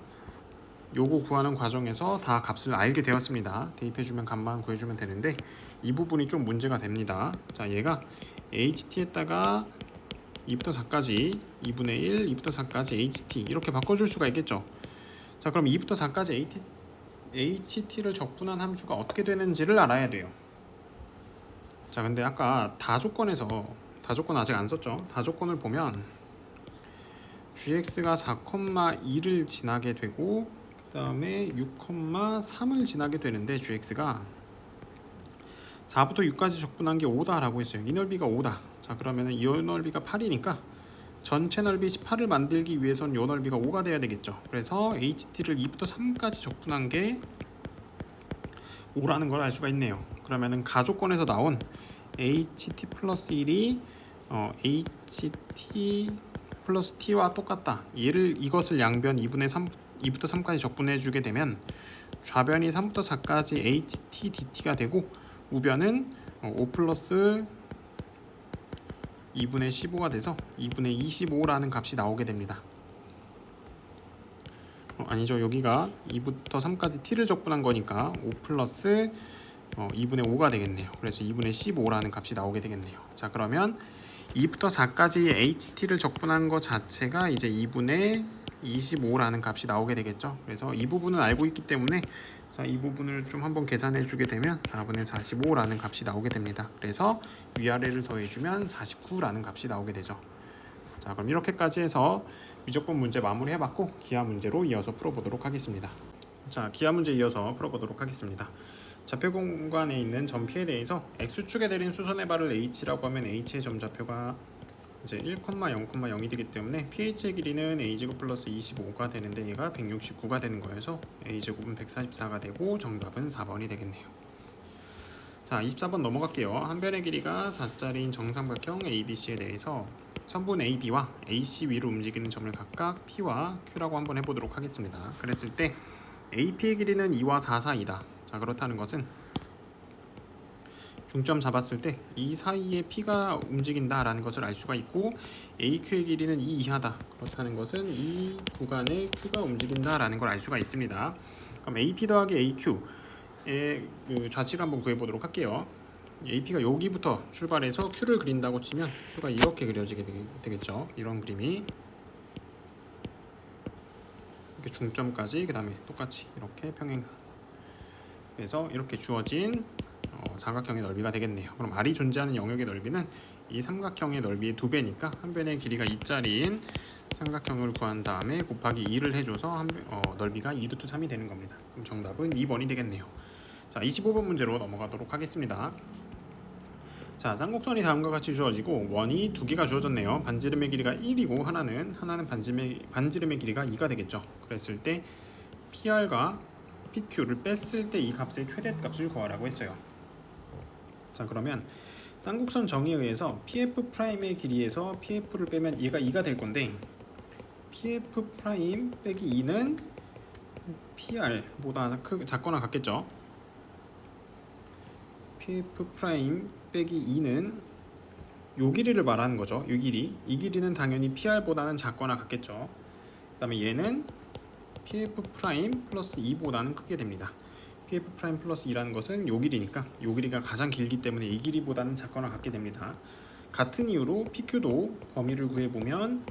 요거 구하는 과정에서 다 값을 알게 되었습니다. 대입해주면 값만 구해주면 되는데 이 부분이 좀 문제가 됩니다. 자, 얘가 ht에다가 2부터 4까지 2분의 1, 2부터 4까지 ht 이렇게 바꿔줄 수가 있겠죠. 자, 그럼 2부터 4까지 ht를 적분한 함수가 어떻게 되는지를 알아야 돼요. 자, 근데 아까 다조건에서, 다조건 아직 안 썼죠. 다조건을 보면 gx가 4,2를 지나게 되고 그 다음에 6,3을 지나게 되는데 gx가 4부터 6까지 적분한 게 5다라고 했어요. 이 넓이가 5다. 자, 그러면 이 넓이가 8이니까 전체 넓이 18을 만들기 위해선 요 넓이가 5가 돼야 되겠죠. 그래서 HT를 2부터 3까지 적분한 게 5라는 걸 알 수가 있네요. 그러면은 가족권에서 나온 HT 플러스 1이 HT 플러스 T와 똑같다. 이것을 양변 2분의 3, 2부터 3까지 적분해 주게 되면 좌변이 3부터 4까지 HT DT가 되고 우변은 5 플러스 2분의 15가 돼서 2분의 25라는 값이 나오게 됩니다. 아니죠. 여기가 2부터 3까지 t를 적분한 거니까 5 플러스 2분의 5가 되겠네요. 그래서 2분의 15라는 값이 나오게 되겠네요. 자, 그러면 2부터 4까지 ht를 적분한 거 자체가 이제 2분의 25라는 값이 나오게 되겠죠. 그래서 이 부분은 알고 있기 때문에 자, 이 부분을 좀 한번 계산해 주게 되면 4분의 45라는 값이 나오게 됩니다. 그래서 위아래를 더해주면 49라는 값이 나오게 되죠. 자, 그럼 이렇게까지 해서 미적분 문제 마무리해봤고 기하 문제로 이어서 풀어보도록 하겠습니다. 자, 기하 문제 이어서 풀어보도록 하겠습니다. 좌표 공간에 있는 점피에 대해서 x축에 내린 수선의 발을 h라고 하면 h의 점좌표가 이제 1,0,0이 되기 때문에 ph의 길이는 a제곱 플러스 25가 되는데 얘가 169가 되는 거여서 a제곱은 144가 되고 정답은 4번이 되겠네요. 자, 24번 넘어갈게요. 한 변의 길이가 4짜리인 정삼각형 ABC에 대해서 선분 AB와 AC 위로 움직이는 점을 각각 P와 Q라고 한번 해보도록 하겠습니다. 그랬을 때 AP의 길이는 2와 4 사이다. 자, 그렇다는 것은 중점 잡았을 때 이 사이에 P가 움직인다라는 것을 알 수가 있고 AQ의 길이는 2 이하다. 그렇다는 것은 이 구간에 Q가 움직인다라는 걸 알 수가 있습니다. 그럼 AP 더하기 AQ의 그 좌측을 한번 구해보도록 할게요. AP가 여기부터 출발해서 Q를 그린다고 치면 Q가 이렇게 그려지게 되겠죠. 이런 그림이 이렇게 중점까지 그 다음에 똑같이 이렇게 평행선. 그래서 이렇게 주어진 삼각형의 넓이가 되겠네요. 그럼 R이 존재하는 영역의 넓이는 이 삼각형의 넓이의 2배니까 한 변의 길이가 2짜리인 삼각형을 구한 다음에 곱하기 2를 해줘서 넓이가 2루트 3이 되는 겁니다. 그럼 정답은 2번이 되겠네요. 자, 25번 문제로 넘어가도록 하겠습니다. 자, 쌍곡선이 다음과 같이 주어지고 원이 두 개가 주어졌네요. 반지름의 길이가 1이고 하나는 반지름의 길이가 2가 되겠죠. 그랬을 때 PR과 PQ를 뺐을 때 이 값의 최대값을 구하라고 했어요. 자, 그러면 쌍곡선 정의에 의해서 PF'의 길이에서 PF를 빼면 얘가 2가 될 건데 PF' 빼기 2는 PR보다 작거나 같겠죠. PF' 빼기 2는 요 길이를 말하는 거죠. 이 길이는 당연히 PR보다는 작거나 같겠죠. 그 다음에 얘는 PF' 플러스 2보다는 크게 됩니다. PF' 플러스 2라는 것은 요 길이니까 요 길이가 가장 길기 때문에 이 길이보다는 작거나 같게 됩니다. 같은 이유로 PQ도 범위를 구해보면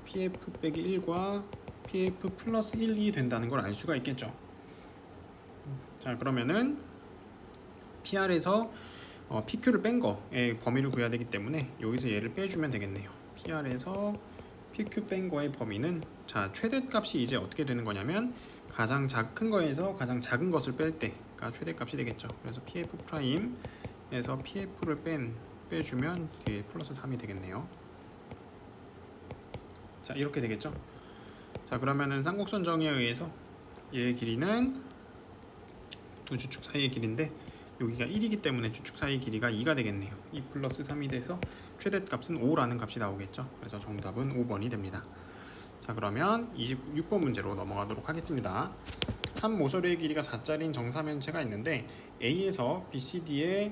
PF 빼기 1과 PF 플러스 1이 된다는 걸 알 수가 있겠죠. 자, 그러면은 PR에서 PQ를 뺀 거의 범위를 구해야 되기 때문에 여기서 얘를 빼주면 되겠네요. PR에서 PQ 뺀 거의 범위는 자, 최대값이 이제 어떻게 되는 거냐면 가장 큰 거에서 가장 작은 것을 뺄 때가 최대값이 되겠죠. 그래서 PF'에서 PF를 빼주면 뒤에 플러스 3이 되겠네요. 자, 이렇게 되겠죠. 자, 그러면은 쌍곡선 정의에 의해서 얘의 길이는 두 주축 사이의 길인데 여기가 1이기 때문에 주축 사이의 길이가 2가 되겠네요. 2 플러스 3이 돼서 최대값은 5라는 값이 나오겠죠. 그래서 정답은 5번이 됩니다. 자, 그러면 26번 문제로 넘어가도록 하겠습니다. 한 모서리의 길이가 4짜리인 정사면체가 있는데 A에서 BCD에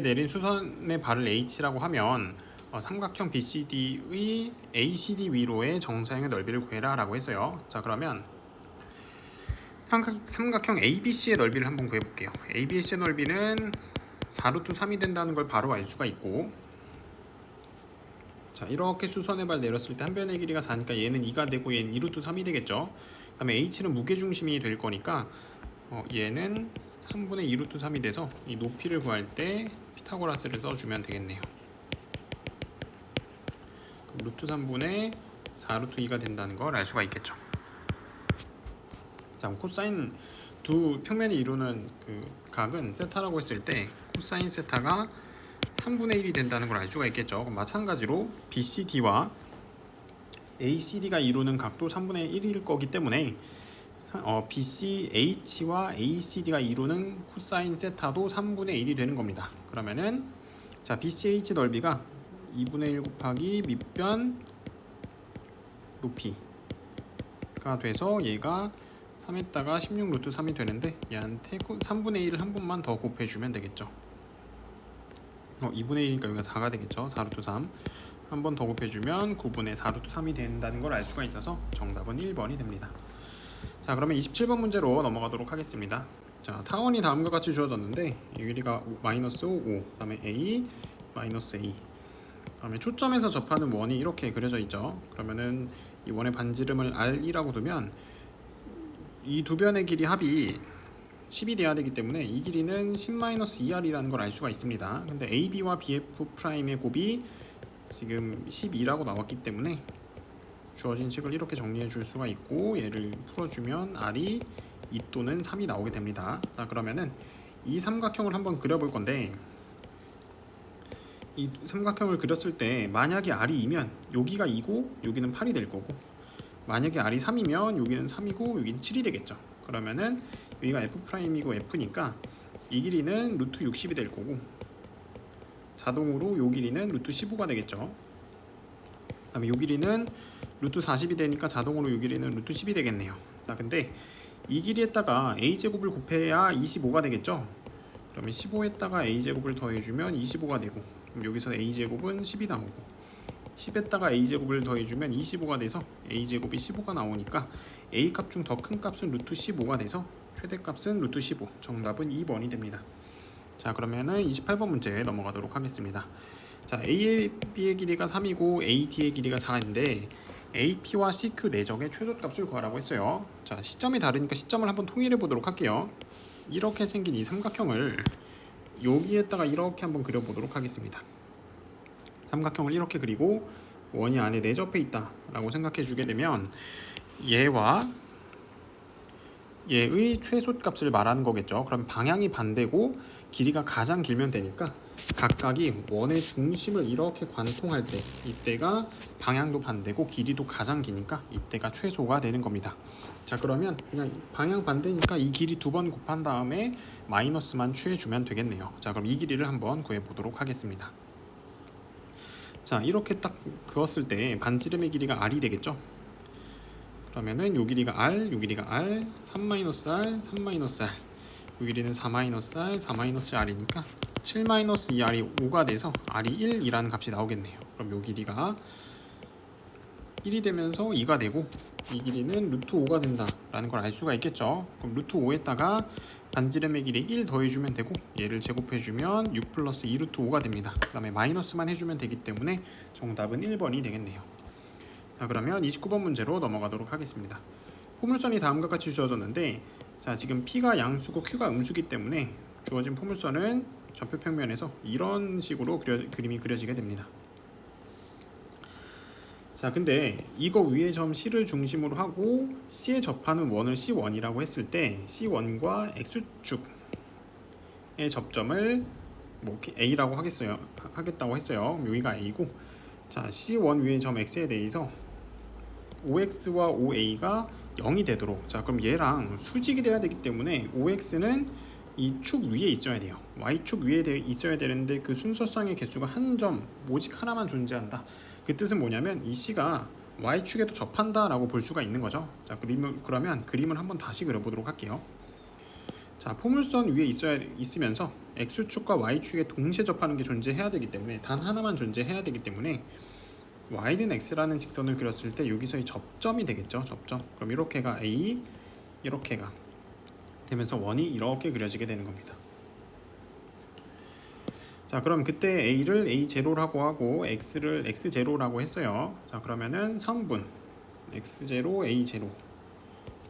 내린 수선의 발을 H라고 하면 삼각형 BCD의 ACD 위로의 정사형의 넓이를 구해라 라고 했어요. 자, 그러면 삼각형 ABC의 넓이를 한번 구해볼게요. ABC의 넓이는 4루트 3이 된다는 걸 바로 알 수가 있고, 자, 이렇게 수선의 발 내렸을 때 한 변의 길이가 4니까 얘는 2가 되고 얘는 2루트 3이 되겠죠. 그 다음에 H는 무게중심이 될 거니까 얘는 3분의 2루트 3이 돼서 이 높이를 구할 때 피타고라스를 써주면 되겠네요. 루트 3분의 4루트 2가 된다는 걸 알 수가 있겠죠. 자, 코사인 두 평면이 이루는 그 각은 세타라고 했을 때 코사인 세타가 3분의 1이 된다는 걸 알 수가 있겠죠. 그럼 마찬가지로 BCD와 ACD가 이루는 각도 3분의 1일 거기 때문에 BCH와 ACD가 이루는 코사인 세타도 3분의 1이 되는 겁니다. 그러면은 자 BCH 넓이가 2분의 1 곱하기 밑변 높이가 돼서 얘가 3에다가 16 루트 3이 되는데 얘한테 3분의 1을 한 번만 더 곱해주면 되겠죠. 2분의 1이니까 여기가 4가 되겠죠. 4 루트 3 한 번 더 곱해주면 9분의 4 루트 3이 된다는 걸 알 수가 있어서 정답은 1번이 됩니다. 자 그러면 27번 문제로 넘어가도록 하겠습니다. 자 타원이 다음과 같이 주어졌는데 이 길이가 마이너스 5, 그 다음에 A, 마이너스 A, 그 다음에 초점에서 접하는 원이 이렇게 그려져 있죠. 그러면은 이 원의 반지름을 R이라고 두면 이 두 변의 길이 합이 10이 돼야 되기 때문에 이 길이는 10-2R이라는 걸 알 수가 있습니다. 근데 AB와 BF'의 곱이 지금 12라고 나왔기 때문에 주어진 식을 이렇게 정리해 줄 수가 있고 얘를 풀어주면 R이 2 또는 3이 나오게 됩니다. 자 그러면은 이 삼각형을 한번 그려볼 건데 이 삼각형을 그렸을 때 만약에 R이 2면 여기가 2고 여기는 8이 될 거고 만약에 R이 3이면 여기는 3이고 여기는 7이 되겠죠. 그러면은 여기가 F'이고 F니까 이 길이는 루트 60이 될 거고 자동으로 요 길이는 루트 15가 되겠죠. 그 다음에 요 길이는 루트 40이 되니까 자동으로 요 길이는 루트 10이 되겠네요. 자 근데 이 길이에다가 a제곱을 곱해야 25가 되겠죠. 그러면 15에다가 a제곱을 더해주면 25가 되고 그럼 여기서 a제곱은 10이 나오고 10에다가 a제곱을 더해주면 25가 돼서 a제곱이 15가 나오니까 a값 중 더 큰 값은 루트 15가 돼서 최대값은 루트 15 정답은 2번이 됩니다. 자 그러면은 28번 문제 넘어가도록 하겠습니다. 자 AB의 길이가 3이고 AD의 길이가 4인데 AP와 CQ 내적의 최소값을 구하라고 했어요. 자 시점이 다르니까 시점을 한번 통일해 보도록 할게요. 이렇게 생긴 이 삼각형을 여기에다가 이렇게 한번 그려보도록 하겠습니다. 삼각형을 이렇게 그리고 원이 안에 내접해 있다 라고 생각해 주게 되면 얘와 얘의 최소값을 말하는 거겠죠. 그럼 방향이 반대고 길이가 가장 길면 되니까 각각이 원의 중심을 이렇게 관통할 때 이때가 방향도 반대고 길이도 가장 기니까 이때가 최소가 되는 겁니다. 자 그러면 그냥 방향 반대니까 이 길이 두 번 곱한 다음에 마이너스만 취해주면 되겠네요. 자 그럼 이 길이를 한번 구해보도록 하겠습니다. 자 이렇게 딱 그었을 때 반지름의 길이가 R이 되겠죠. 그러면은 요 길이가 R, 요 길이가 R, 3-R, 3-R, 요 길이는 4-R, 4-R이니까 7-2R이 5가 돼서 R이 1이라는 값이 나오겠네요. 그럼 요 길이가 1이 되면서 2가 되고 이 길이는 루트 5가 된다라는 걸 알 수가 있겠죠. 그럼 루트 5에다가 반지름의 길이 1 더해주면 되고 얘를 제곱해주면 6 플러스 2 루트 5가 됩니다. 그 다음에 마이너스만 해주면 되기 때문에 정답은 1번이 되겠네요. 자 그러면 29번 문제로 넘어가도록 하겠습니다. 포물선이 다음과 같이 주어졌는데 자 지금 P가 양수고 Q가 음수기 때문에 주어진 포물선은 좌표평면에서 이런 식으로 그림이 그려지게 됩니다. 자 근데 이거 위에 점 C를 중심으로 하고 C에 접하는 원을 C1이라고 했을 때 C1과 X축의 접점을 뭐 A라고 하겠다고 했어요. 여기가 A고 자 C1 위에 점 X에 대해서 OX와 OA가 0이 되도록 자 그럼 얘랑 수직이 돼야 되기 때문에 OX는 이 축 위에 있어야 돼요. Y축 위에 있어야 되는데 그 순서상의 개수가 한 점 오직 하나만 존재한다. 그 뜻은 뭐냐면 이 C가 Y축에도 접한다 라고 볼 수가 있는 거죠. 자 그러면 그림을 한번 다시 그려보도록 할게요. 자 포물선 위에 있으면서 X축과 Y축에 동시에 접하는 게 존재해야 되기 때문에 단 하나만 존재해야 되기 때문에 y는 x라는 직선을 그렸을 때 여기서의 접점이 되겠죠. 접점. 그럼 이렇게가 a, 이렇게가 되면서 원이 이렇게 그려지게 되는 겁니다. 자 그럼 그때 a를 a0라고 하고 x를 x0라고 했어요. 자 그러면은 성분 x0, a0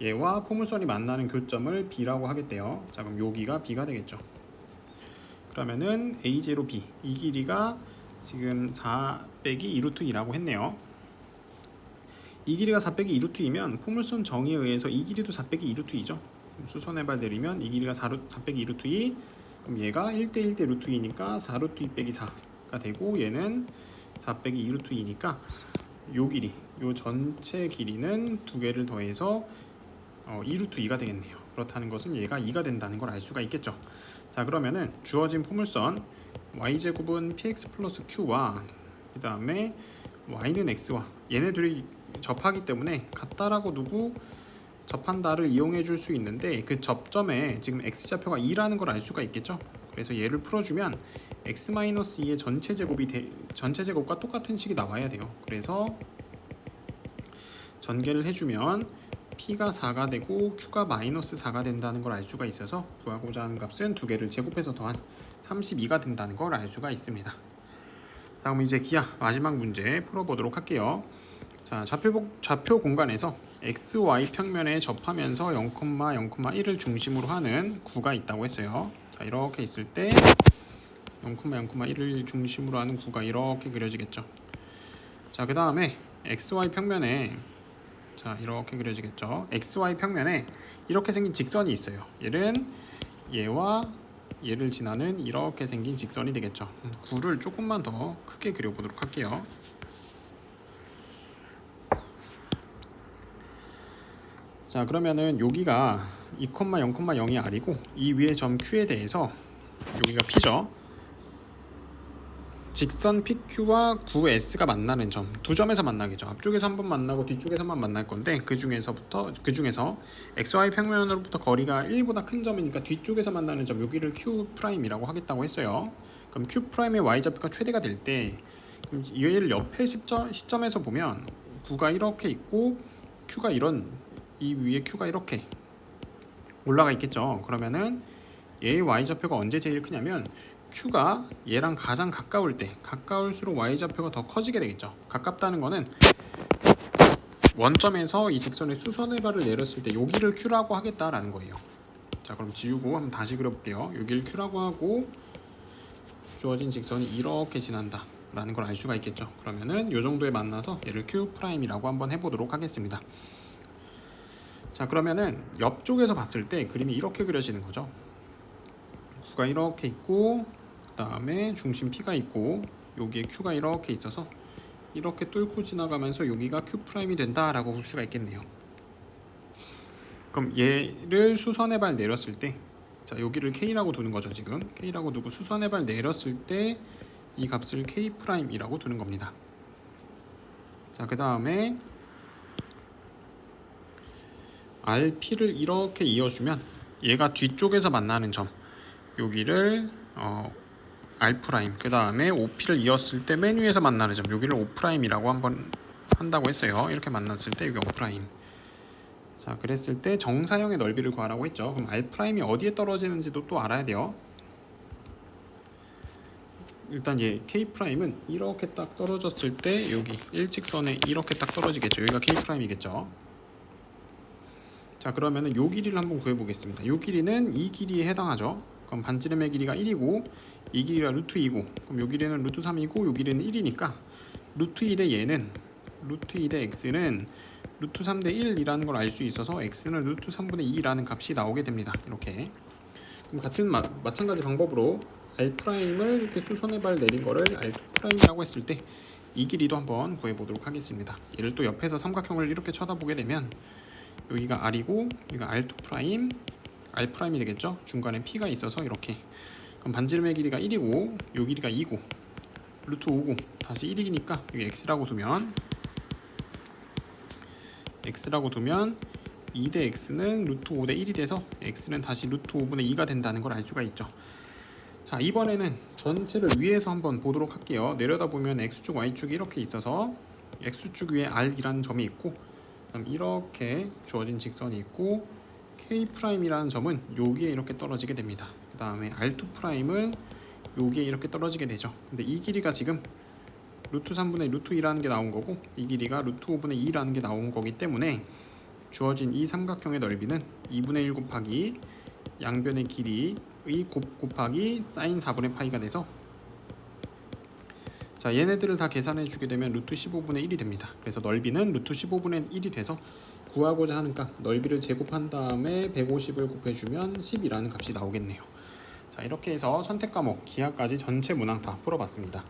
얘와 포물선이 만나는 교점을 b라고 하겠대요. 자 그럼 여기가 b가 되겠죠. 그러면은 a0, b 이 길이가 지금 4 빼기 2루트 2라고 했네요. 이 길이가 4 빼기 2루트 2면 포물선 정의에 의해서 이 길이도 4 빼기 2루트 2죠. 수선의 발 내리면 이 길이가 4 빼기 2루트 2, 그럼 얘가 1대1대 루트 2니까 4 루트 2 빼기 4가 되고 얘는 4 빼기 2 루트 2니까 요 길이, 요 전체 길이는 두 개를 더해서 2 루트 2가 되겠네요. 그렇다는 것은 얘가 2가 된다는 걸 알 수가 있겠죠. 자, 그러면은 주어진 포물선 y제곱은 px 플러스 q와 그 다음에 y는 x와 얘네 둘이 접하기 때문에 같다라고 두고 접한다를 이용해 줄 수 있는데 그 접점에 지금 x좌표가 2라는 걸 알 수가 있겠죠. 그래서 얘를 풀어주면 x-2의 전체 제곱과 똑같은 식이 나와야 돼요. 그래서 전개를 해주면 p가 4가 되고 q가 마이너스 4가 된다는 걸 알 수가 있어서 구하고자 하는 값은 두 개를 제곱해서 더한 32가 된다는 걸 알 수가 있습니다. 자, 그럼 이제 기하 마지막 문제 풀어보도록 할게요. 자, 좌표 공간에서 x, y 평면에 접하면서 0,0,1을 중심으로 하는 구가 있다고 했어요. 자, 이렇게 있을 때 0,0,1을 중심으로 하는 구가 이렇게 그려지겠죠. 자, 그 다음에 x, y 평면에 자, 이렇게 그려지겠죠. x, y 평면에 이렇게 생긴 직선이 있어요. 얘는 얘와 얘를 지나는 이렇게 생긴 직선이 되겠죠. 구를 조금만 더 크게 그려보도록 할게요. 자, 그러면은 여기가 2,0,0이 R이고 이 위에 점 Q에 대해서 여기가 P죠. 직선 PQ와 구 S가 만나는 점 두 점에서 만나겠죠. 앞쪽에서 한번 만나고 뒤쪽에서만 만날 건데 그 중에서 XY 평면으로부터 거리가 1보다 큰 점이니까 뒤쪽에서 만나는 점 여기를 Q'이라고 하겠다고 했어요. 그럼 Q'의 Y좌표가 최대가 될 때 얘를 옆에 시점에서 보면 구가 이렇게 있고 Q가 이 위에 Q가 이렇게 올라가 있겠죠. 그러면은 얘의 Y좌표가 언제 제일 크냐면 Q가 얘랑 가장 가까울수록 Y좌표가 더 커지게 되겠죠. 가깝다는 거는 원점에서 이 직선의 수선의 발을 내렸을 때 여기를 Q라고 하겠다라는 거예요. 자, 그럼 지우고 한번 다시 그려볼게요. 여기를 Q라고 하고 주어진 직선이 이렇게 지난다 라는 걸 알 수가 있겠죠. 그러면은 요 정도에 만나서 얘를 Q'이라고 한번 해보도록 하겠습니다. 자, 그러면은 옆쪽에서 봤을 때 그림이 이렇게 그려지는 거죠. 구가 이렇게 있고 그 다음에 중심 P가 있고 여기에 Q가 이렇게 있어서 이렇게 뚫고 지나가면서 여기가 Q'이 된다라고 볼 수가 있겠네요. 그럼 얘를 수선의 발 내렸을 때 자, 여기를 K라고 두는 거죠. 지금 K라고 두고 수선의 발 내렸을 때 이 값을 K'이라고 두는 겁니다. 자, 그 다음에 RP를 이렇게 이어주면 얘가 뒤쪽에서 만나는 점 여기를 R' 그 다음에 OP를 이었을 때 맨 위에서 만나는 점 여기를 O'이라고 한번 한다고 했어요. 이렇게 만났을 때 여기 O'. 자, 그랬을 때 정사형의 넓이를 구하라고 했죠. 그럼 R'이 어디에 떨어지는지도 또 알아야 돼요. 일단 얘 K'은 이렇게 딱 떨어졌을 때 여기 일직선에 이렇게 딱 떨어지겠죠. 여기가 K'이겠죠. 자, 그러면은 요 길이를 한번 구해보겠습니다. 요 길이는 이 길이에 해당하죠. 그럼 반지름의 길이가 1이고 이 길이가 루트 2고 그럼 요 길이는 루트 3이고 요 길이는 1이니까 루트 2 대 얘는 루트 2 대 x는 루트 3 대 1이라는 걸 알 수 있어서 x는 루트 3분의 2라는 값이 나오게 됩니다. 이렇게 그럼 마찬가지 방법으로 R'을 이렇게 수선의 발 내린 거를 R2'이라고 했을 때 이 길이도 한번 구해보도록 하겠습니다. 얘를 또 옆에서 삼각형을 이렇게 쳐다보게 되면 여기가 R이고 여기가 R2', R'이 되겠죠. 중간에 P가 있어서 이렇게 그럼 반지름의 길이가 1이고 요 길이가 2고 루트 5고 다시 1이니까 여기 X라고 두면 2 대 X는 루트 5 대 1이 돼서 X는 다시 루트 5분의 2가 된다는 걸 알 수가 있죠. 자, 이번에는 전체를 위에서 한번 보도록 할게요. 내려다보면 X축, Y축이 이렇게 있어서 X축 위에 R이라는 점이 있고 그럼 이렇게 주어진 직선이 있고 K'이라는 점은 여기에 이렇게 떨어지게 됩니다. 그 다음에 R2'은 여기에 이렇게 떨어지게 되죠. 근데 이 길이가 지금 루트 3분의 루트 2라는 게 나온 거고 이 길이가 루트 5분의 2라는 게 나온 거기 때문에 주어진 이 삼각형의 넓이는 2분의 1 곱하기 양변의 길이의 곱하기 사인 4분의 파이가 돼서 자, 얘네들을 다 계산해 주게 되면 루트 15분의 1이 됩니다. 그래서 넓이는 루트 15분의 1이 돼서 구하고자 하는 값 넓이를 제곱한 다음에 150을 곱해주면 10이라는 값이 나오겠네요. 자, 이렇게 해서 선택 과목 기하까지 전체 문항 다 풀어봤습니다.